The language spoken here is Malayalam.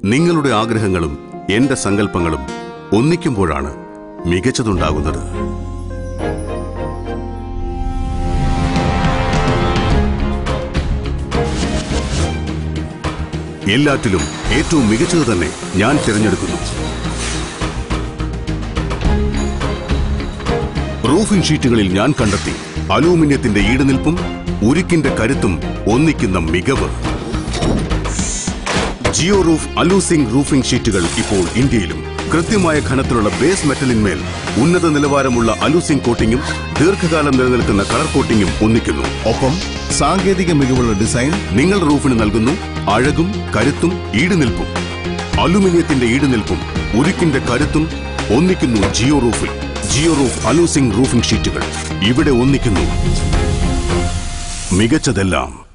നിങ്ങളുടെ ആഗ്രഹങ്ങളും എന്റെ സങ്കല്പങ്ങളും ഒന്നിക്കുമ്പോഴാണ് മികച്ചതുണ്ടാകുന്നത്. എല്ലാറ്റിലും ഏറ്റവും മികച്ചത് തന്നെ ഞാൻ തിരഞ്ഞെടുക്കുന്നു. റൂഫിംഗ് ഷീറ്റുകളിൽ ഞാൻ കണ്ടെത്തി അലൂമിനിയത്തിന്റെ ഈടുനിൽപ്പും ഉരുക്കിന്റെ കരുത്തും ഒന്നിക്കുന്ന മികവ്. ജിയോ റൂഫ് അലൂസിംഗ് റൂഫിംഗ് ഷീറ്റുകൾ ഇപ്പോൾ ഇന്ത്യയിലും. കൃത്യമായ ഘനത്തിലുള്ള ബേസ് മെറ്റലിന്മേൽ ഉന്നത നിലവാരമുള്ള അലൂസിംഗ് കോട്ടിങ്ങും ദീർഘകാലം നിലനിൽക്കുന്ന കളർ കോട്ടിങ്ങും ഒന്നിക്കുന്നു. ഒപ്പം സാങ്കേതിക മികവുള്ള ഡിസൈൻ നിങ്ങൾ റൂഫിന് നൽകുന്നു. അഴകും കരുത്തും ഈടുനിൽപ്പും. അലൂമിനിയത്തിന്റെ ഈടുനിൽപ്പും ഉരുക്കിന്റെ കരുത്തും ഒന്നിക്കുന്നു ജിയോ റൂഫിൽ. ജിയോ റൂഫ് അലൂസിംഗ് റൂഫിംഗ് ഷീറ്റുകൾ. ഇവിടെ ഒന്നിക്കുന്നു മികച്ചതെല്ലാം.